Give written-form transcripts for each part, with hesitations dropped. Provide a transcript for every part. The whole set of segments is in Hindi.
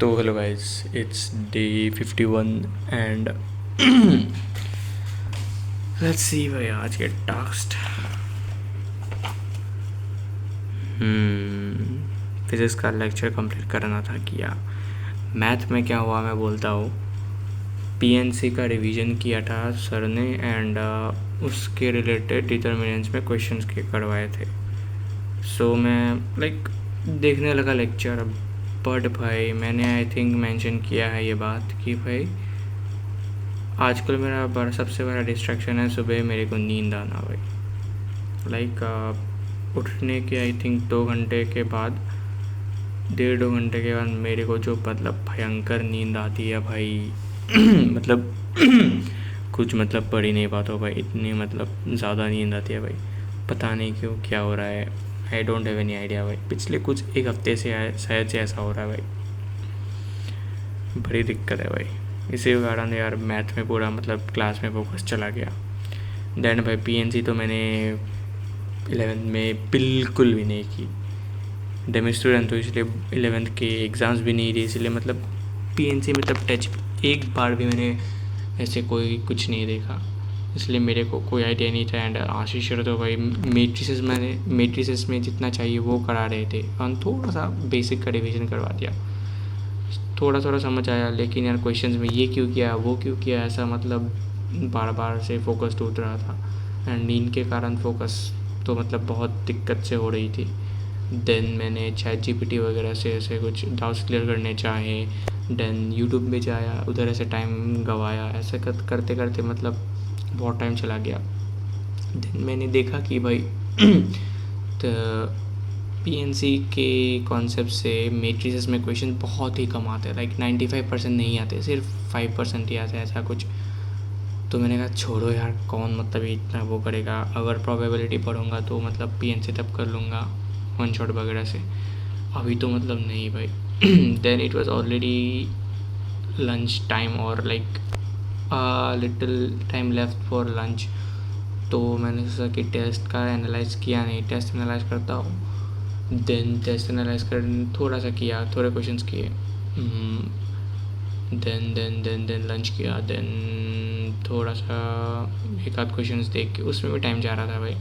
तो hello guys, it's day 51 and let's see भाई आज के टास्क। फिजिक्स का लेक्चर कंप्लीट करना था, किया। मैथ में क्या हुआ मैं बोलता हूँ। पीएनसी का रिवीजन किया था सर ने एंड उसके रिलेटेड डिटर्मिनेंट्स में क्वेश्चंस के करवाए थे। सो मैं देखने लगा लेक्चर। बट भाई मैंने आई थिंक मेंशन किया है ये बात कि भाई आजकल मेरा सबसे बड़ा डिस्ट्रैक्शन है सुबह मेरे को नींद आना भाई। उठने के आई थिंक 2 घंटे के बाद, 1.5-2 घंटे के बाद मेरे को जो भयंकर नींद आती है भाई। मतलब कुछ पढ़ ही नहीं पाता भाई, इतनी ज़्यादा नींद आती है भाई। पता नहीं क्यों, क्या हो रहा है। I don't have any idea भाई। पिछले कुछ एक हफ्ते से शायद से ऐसा हो रहा है भाई। बड़ी दिक्कत है भाई। इसी कारण यार मैथ में पूरा क्लास में फोकस चला गया। देन भाई पीएनसी तो मैंने 11th में बिल्कुल भी नहीं की। डेमी स्टूडेंट तो इसलिए 11th के एग्ज़ाम्स भी नहीं दिए, इसलिए पीएनसी में टच एक बार भी मैंने ऐसे कोई कुछ नहीं देखा, इसलिए मेरे को कोई आइडिया नहीं था। एंड आशीष सर तो भाई मैट्रिसेस में जितना चाहिए वो करा रहे थे और थोड़ा सा बेसिक का रिविजन करवा दिया। थोड़ा थोड़ा समझ आया, लेकिन यार क्वेश्चंस में ये क्यों किया वो क्यों किया ऐसा बार बार से फोकस टूट रहा था। एंड नींद के कारण फोकस तो बहुत दिक्कत से हो रही थी। देन मैंने ChatGPT वगैरह से ऐसे कुछ डाउट्स क्लियर करने चाहे। देन यूट्यूब में जाया, उधर ऐसे टाइम गवाया, ऐसे करते करते बहुत टाइम चला गया। देन मैंने देखा कि भाई तो पीएनसी के कॉन्सेप्ट से मैट्रिसेस में क्वेश्चन बहुत ही कम आते हैं। 95% नहीं आते, सिर्फ 5% ही आते हैं ऐसा कुछ। तो मैंने कहा छोड़ो यार, कौन इतना वो करेगा। अगर प्रोबेबिलिटी पढ़ूंगा तो पीएनसी तब कर लूँगा वन शॉट वगैरह से, अभी तो नहीं भाई। Then it was already lunch time और little time left for lunch. तो मैंने सोचा कि टेस्ट का एनालाइज किया नहीं, टेस्ट एनालाइज करता हूँ। देन टेस्ट एनालाइज कर थोड़ा सा किया, थोड़े क्वेश्चंस किए। Then then then then lunch किया। देन थोड़ा सा एक आध क्वेश्चंस देख के उसमें भी टाइम जा रहा था भाई।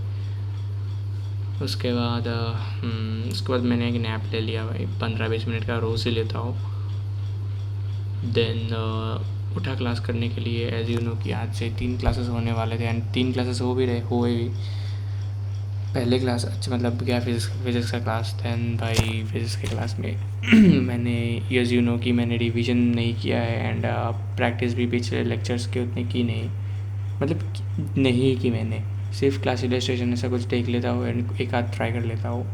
उसके बाद मैंने एक नैप ले लिया भाई, 15-20 मिनट का रोज़ ही लेता हूँ। देन उठा क्लास करने के लिए। एज यू नो कि आज से 3 क्लासेस होने वाले थे एंड 3 क्लासेस हुए भी। पहले क्लास गया फिज़िक्स का क्लास। दैन भाई फिज़िक्स के क्लास में मैंने एज यू नो कि मैंने रिवीजन नहीं किया है एंड प्रैक्टिस भी पिछले लेक्चर्स के उतनी की नहीं, नहीं कि मैंने सिर्फ क्लास इलस्ट्रेशन ऐसा कुछ देख लेता हूँ एंड एक आध ट्राई कर लेता हूँ।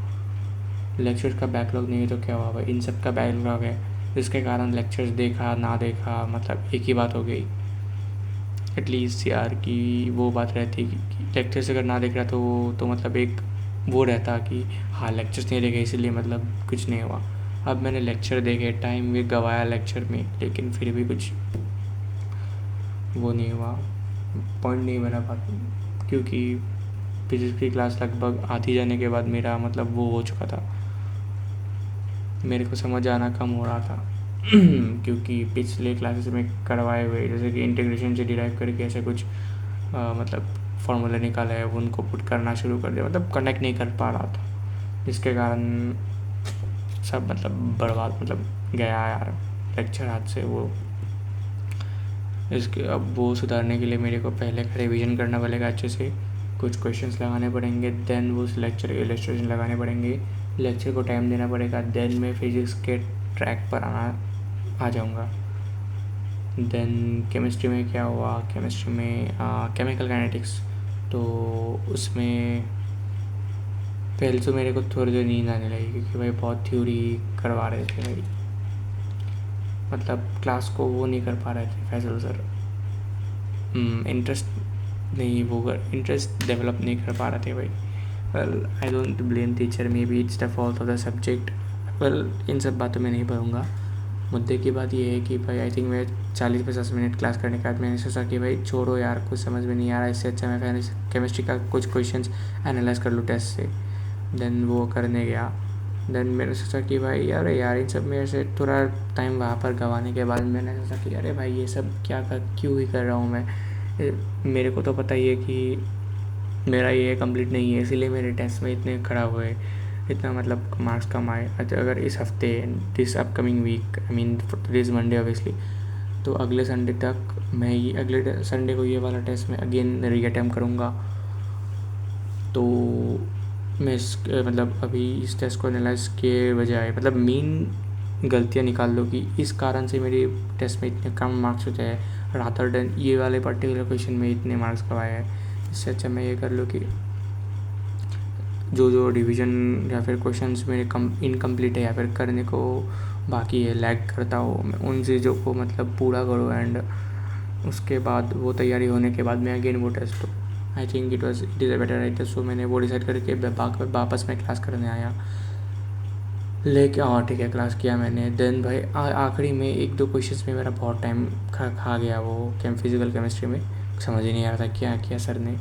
लेक्चर्स का बैकलॉग नहीं है तो क्या हुआ भाई, इन सब का बैकलॉग है, जिसके कारण लेक्चर्स देखा ना देखा एक ही बात हो गई। एटलीस्ट यार कि वो बात रहती कि लेक्चर्स अगर ना देख रहा तो एक वो रहता कि हाँ लेक्चर्स नहीं देखे इसलिए कुछ नहीं हुआ। अब मैंने लेक्चर देखे, टाइम भी गवाया लेक्चर में, लेकिन फिर भी कुछ वो नहीं हुआ, पॉइंट नहीं बना बात। क्योंकि फिजिक्स की क्लास लगभग आधी जाने के बाद मेरा वो हो चुका था, मेरे को समझ आना कम हो रहा था। क्योंकि पिछले क्लासेस में करवाए हुए जैसे कि इंटीग्रेशन से डिराइव करके ऐसे कुछ फार्मूला निकाला है, वो उनको पुट करना शुरू कर दिया, कनेक्ट नहीं कर पा रहा था, जिसके कारण सब बर्बाद गया यार लेक्चर हाथ से। वो इसके अब वो सुधारने के लिए मेरे को पहले का रिवीजन करना पड़ेगा अच्छे से, कुछ क्वेश्चंस लगाने पड़ेंगे। देन वो लेक्चर के इलस्ट्रेशन लगाने पड़ेंगे, लेक्चर को टाइम देना पड़ेगा। देन मैं फिजिक्स के ट्रैक पर आ जाऊँगा। देन केमिस्ट्री में क्या हुआ, केमिस्ट्री में केमिकल काइनेटिक्स, तो उसमें पहले तो मेरे को थोड़ी देर नींद आने लगी क्योंकि भाई बहुत थ्योरी करवा रहे थे भाई, क्लास को वो नहीं कर पा रहे थे फैसल सर। इंटरेस्ट डेवलप नहीं कर पा रहे थे भाई। Well I don't blame teacher, may be it's the fault of the subject. Well in सब बातों में नहीं पढ़ूँगा। मुद्दे की बात ये है कि भाई आई थिंक मैं 40-50 मिनट क्लास करने के बाद मैंने सोचा कि भाई छोड़ो यार, कुछ समझ में नहीं आ रहा, इससे अच्छा मैं केमिस्ट्री का कुछ क्वेश्चंस एनालाइज कर लूँ टेस्ट से। देन वो करने गया। देन मैंने सोचा कि भाई यार इन सब में ऐसे थोड़ा टाइम वहाँ पर गंवाने के बाद मैंने सोचा कि अरे भाई ये सब क्यों ही कर रहा हूँ मैं। मेरे को तो पता ही है कि मेरा ये कंप्लीट नहीं है, इसीलिए मेरे टेस्ट में इतने ख़राब हुए, इतना मतलब मार्क्स कम आए। अगर इस हफ्ते this upcoming week I mean this Monday obviously, तो अगले संडे तक मैं ये अगले संडे को ये वाला टेस्ट में अगेन री अटैम्प्ट करूँगा। तो मैं मतलब अभी इस टेस्ट को एनालाइज के बजाय मतलब मेन गलतियाँ निकाल दो कि इस कारण से मेरे टेस्ट में इतने कम मार्क्स होते हैं, रादर देन ये वाले पर्टिकुलर क्वेश्चन में इतने मार्क्स कब आए हैं। इससे अच्छा मैं ये कर लूँ कि जो रिवीजन या फिर क्वेश्चंस मेरे इनकम्प्लीट है या फिर करने को बाकी है, लैग करता हो, मैं उन चीज़ों को मतलब पूरा करूँ एंड उसके बाद वो तैयारी होने के बाद मैं अगेन वो टेस्ट हो। I think it is a better writer. So मैंने वो डिसाइड करके वापस मैं क्लास करने आया लेके। हाँ ठीक है, क्लास किया मैंने। देन भाई आखिरी में 1-2 क्वेश्चंस में मेरा बहुत टाइम खा गया वो फिजिकल केमिस्ट्री में, समझ ही नहीं आ रहा था क्या किया सर ने,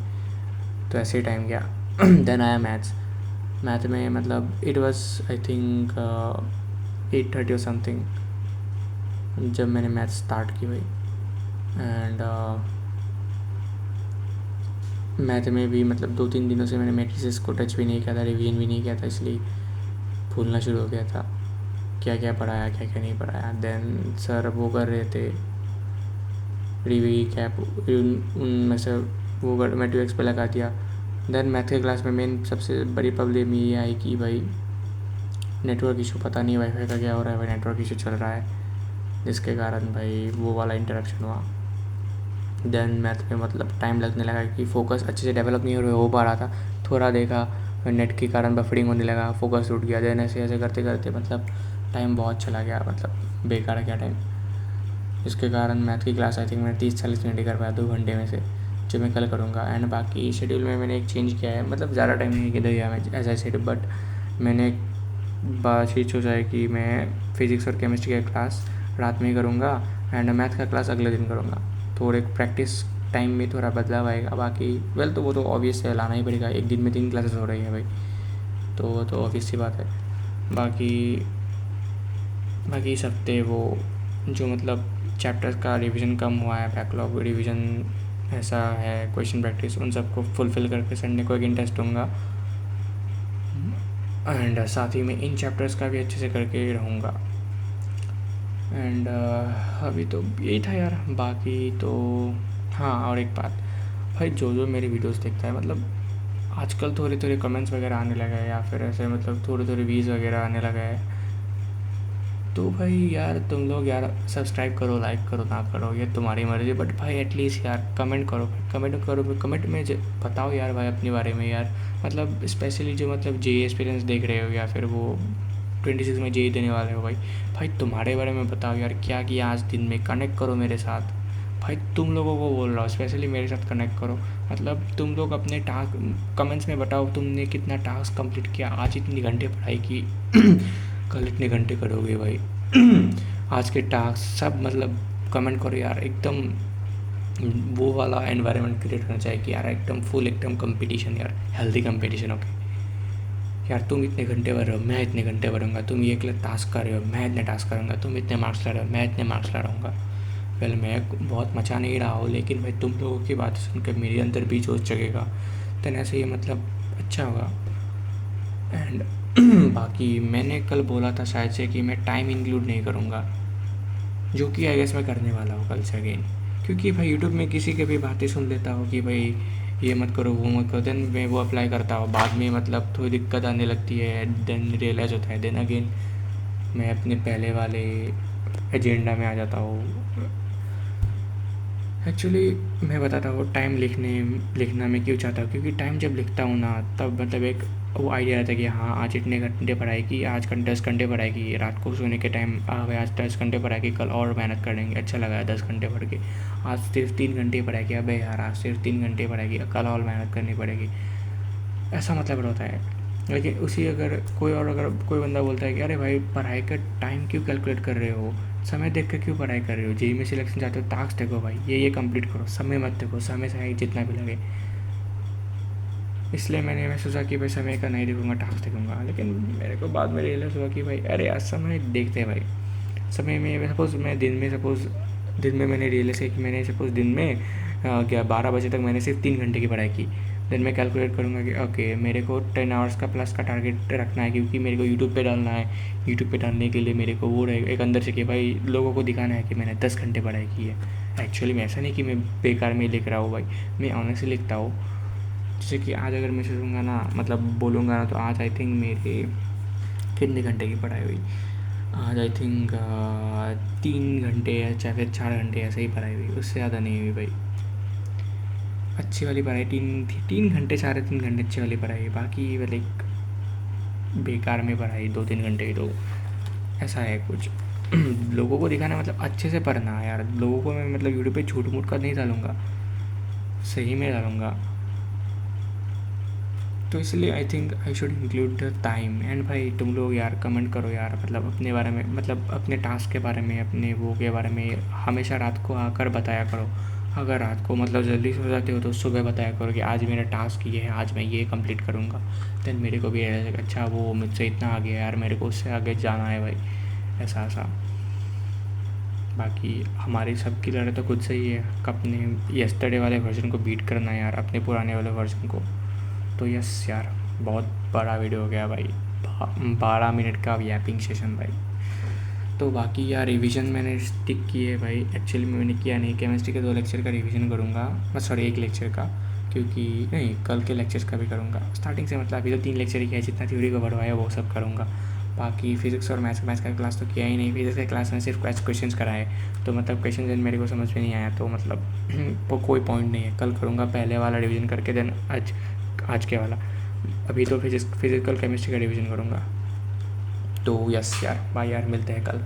तो ऐसे ही टाइम गया। देन आया मैथ में मतलब इट वाज आई थिंक 8:30 और समथिंग जब मैंने मैथ स्टार्ट की भाई। एंड मैथ में भी मतलब 2-3 दिनों से मैंने मैट्रिसेस को टच भी नहीं किया था, रिवीजन भी नहीं किया था, इसलिए भूलना शुरू हो गया था क्या क्या पढ़ाया क्या क्या नहीं पढ़ाया। देन सर वो कर रहे थे रिवी कैप, उनमें से वो मैट्रिक्स पे लगा दिया। देन मैथ के क्लास में मेन सबसे बड़ी प्रॉब्लम ये आई कि भाई नेटवर्क इशू, पता नहीं वाईफाई का क्या हो रहा है भाई, नेटवर्क इशू चल रहा है जिसके कारण भाई वो वाला इंटरप्शन हुआ। देन मैथ में मतलब टाइम लगने लगा कि फोकस अच्छे से डेवलप नहीं हो पा रहा था। थोड़ा देखा नेट के कारण बफरिंग होने लगा, फोकस टूट गया। देन ऐसे ऐसे करते करते मतलब टाइम बहुत चला गया, मतलब बेकार गया टाइम। इसके कारण मैथ की क्लास आई थिंक मैं 30-40 मिनट ही कर पाया 2 घंटे में से, जो मैं कल करूँगा। एंड बाकी शेड्यूल में मैंने एक चेंज किया है, मतलब ज़्यादा टाइम नहीं दिया मैं एज आई सेड, बट मैंने बात ये सोचा है कि मैं फिज़िक्स और केमिस्ट्री का क्लास रात में ही करूँगा एंड मैथ का क्लास अगले दिन करूँगा। थोड़े प्रैक्टिस टाइम में थोड़ा बदलाव आएगा। बाकी वेल तो वो तो ऑब्वियस है, लाना ही पड़ेगा, एक दिन में 3 क्लासेस हो रही है भाई, तो वो तो ऑब्वियस सी बात है। बाकी इस हफ्ते वो जो मतलब चैप्टर्स का रिवीजन कम हुआ है, बैकलॉग रिवीजन ऐसा है, क्वेश्चन प्रैक्टिस, उन सबको फुलफ़िल करके संडे को अगेन टेस्ट दूँगा एंड साथ ही में इन चैप्टर्स का भी अच्छे से करके रहूँगा। एंड अभी तो यही था यार। बाकी तो हाँ, और एक बात भाई, जो मेरी वीडियोस देखता है मतलब आजकल थोड़े कमेंट्स वगैरह आने लगे हैं या फिर ऐसे मतलब थोड़े व्यूज़ वगैरह आने लगे हैं, तो भाई यार तुम लोग यार सब्सक्राइब करो, लाइक करो ना करो ये तुम्हारी मर्ज़ी, बट भाई एटलीस्ट यार कमेंट करो, कमेंट में बताओ यार भाई अपने बारे में यार। मतलब स्पेशली जो मतलब जे एक्सपीरियंस देख रहे हो या फिर वो 26 में जे देने वाले हो भाई तुम्हारे बारे में बताओ यार, क्या किया आज दिन में, कनेक्ट करो मेरे साथ भाई। तुम लोगों को बोल रहा हूँ स्पेशली मेरे साथ कनेक्ट करो। मतलब तुम लोग अपने टास्क कमेंट्स में बताओ तुमने कितना टास्क कंप्लीट किया, आज इतनी घंटे पढ़ाई की कल इतने घंटे करोगे भाई आज के टास्क सब मतलब कमेंट करो यार। एकदम वो वाला एनवायरनमेंट क्रिएट होना चाहिए कि यार एकदम फुल एकदम कंपटीशन यार, हेल्दी कंपटीशन। ओके यार, तुम इतने घंटे भर रहे हो, मैं इतने घंटे भरूँगा, तुम ये टास्क कर रहे हो, मैं इतने टास्क करूँगा, तुम इतने मार्क्स ला रहे हो, मैं इतने मार्क्स ला रहूँगा। पहले मैं बहुत मचा नहीं रहा हूँ, लेकिन भाई तुम लोगों की बात सुनकर मेरे अंदर भी जोश जगेगा, तो ऐसे ये मतलब अच्छा होगा। एंड बाकी मैंने कल बोला था शायद से कि मैं टाइम इंक्लूड नहीं करूँगा, जो कि आई गेस मैं करने वाला हूँ कल से अगेन, क्योंकि भाई यूट्यूब में किसी के भी बातें सुन लेता हूँ कि भाई ये मत करो वो मत करो, देन मैं वो अप्लाई करता हूँ, बाद में मतलब थोड़ी दिक्कत आने लगती है, देन रियलाइज़ होता है, देन अगेन मैं अपने पहले वाले एजेंडा में आ जाता हूँ। एक्चुअली मैं बताता हूँ टाइम लिखना मैं क्यों चाहता हूँ, क्योंकि टाइम जब लिखता हूँ ना तब मतलब एक वो आइडिया रहता है कि हाँ आज इतने घंटे पढ़ाई की, आज 10 घंटे पढ़ाई की, रात को सोने के टाइम भाई आज 10 घंटे पढ़ाई की, कल और मेहनत करेंगे, अच्छा लगा है 10 घंटे पढ़ के। आज सिर्फ 3 घंटे पढ़ाई की, अबे यार आज सिर्फ 3 घंटे पढ़ाई की, कल और मेहनत करनी पड़ेगी, ऐसा मतलब होता है। लेकिन उसी अगर कोई बंदा बोलता है कि अरे भाई पढ़ाई का टाइम क्यों कैलकुलेट कर रहे हो, समय देख कर क्यों पढ़ाई कर रहे हो, जेई में सिलेक्शन चाहते हो टास्क देखो भाई, ये कंप्लीट करो, समय मत देखो, समय से जितना भी लगे। इसलिए मैं सोचा कि भाई समय का नहीं देखूँगा, टास्क देखूँगा। लेकिन मेरे को बाद में रियलाइज़ हुआ कि भाई अरे यार समय देखते हैं भाई। समय में सपोज़ मैं दिन में मैंने रियलाइज़ किया कि मैंने सपोज़ दिन में 12 बजे तक मैंने सिर्फ 3 घंटे की पढ़ाई की। देन मैं कैलकुलेट करूँगा कि ओके मेरे को 10 आवर्स का प्लस का टारगेट रखना है, क्योंकि मेरे को यूट्यूब पे डालना है। यूट्यूब पे डालने के लिए मेरे को वो रहेगा एक अंदर से कि भाई लोगों को दिखाना है कि मैंने 10 घंटे पढ़ाई की है। एक्चुअली में ऐसा नहीं कि मैं बेकार में लिख रहा हूँ भाई, मैं ऑनेस्टली लिखता हूँ। जैसे कि आज अगर मैं सोचूंगा ना, मतलब बोलूँगा ना, तो आज आई थिंक मेरे कितने घंटे की पढ़ाई हुई, आज आई थिंक 3 घंटे या चाहे फिर 4 घंटे ऐसे ही पढ़ाई हुई, उससे ज़्यादा नहीं हुई भाई। अच्छी वाली पढ़ाई 3 घंटे, 3.5 घंटे अच्छी वाली पढ़ाई, बाकी लाइक बेकार में पढ़ाई 2-3 घंटे की। तो ऐसा है कुछ लोगों को दिखाना, मतलब अच्छे से पढ़ना है यार। लोगों को मैं मतलब यूट्यूब पे झूठ मूठ का नहीं डालूँगा, सही में डालूँगा। तो इसलिए I think I should include the time. And भाई तुम लोग यार कमेंट करो यार, मतलब अपने बारे में, मतलब अपने टास्क के बारे में, अपने वो के बारे में हमेशा रात को आकर बताया करो। अगर रात को मतलब जल्दी सो जाते हो तो सुबह बताया करो कि आज मेरा टास्क ये है, आज मैं ये कंप्लीट करूँगा। देन मेरे को भी ऐसा अच्छा वो मुझसे इतना आगे है यार, मेरे को उससे आगे जाना है भाई, ऐसा ऐसा। बाकी हमारी सबकी लड़ाई तो खुद से ही है, अपने यस्टरडे वाले वर्जन को बीट करना है यार, अपने पुराने वाले वर्जन को। तो यस यार, बहुत बड़ा वीडियो हो गया भाई, 12 मिनट का यैपिंग सेशन भाई। तो बाकी यार रिवीजन मैंने स्टिक की है भाई। एक्चुअली मैंने किया नहीं, केमिस्ट्री के 2 लेक्चर का रिवीजन करूँगा, सॉरी 1 लेक्चर का, क्योंकि नहीं कल के लेक्चर्स का भी करूँगा स्टार्टिंग से। मतलब अभी तो 3 लेक्चर ही किया है, जितना थ्योरी कवर हुआ है वो सब करूँगा। बाकी फिजिक्स और मैथ्स का क्लास तो किया ही नहीं। फिजिक्स के क्लास में सिर्फ क्वेश्चन कराए, तो मतलब क्वेश्चन मेरे को समझ में नहीं आया, तो मतलब कोई पॉइंट नहीं है। कल करूँगा पहले वाला रिवीजन करके, देन आज के वाला। अभी तो फिजिकल केमिस्ट्री का रिवीजन करूँगा। तो यस यार, बाय यार, मिलते हैं कल।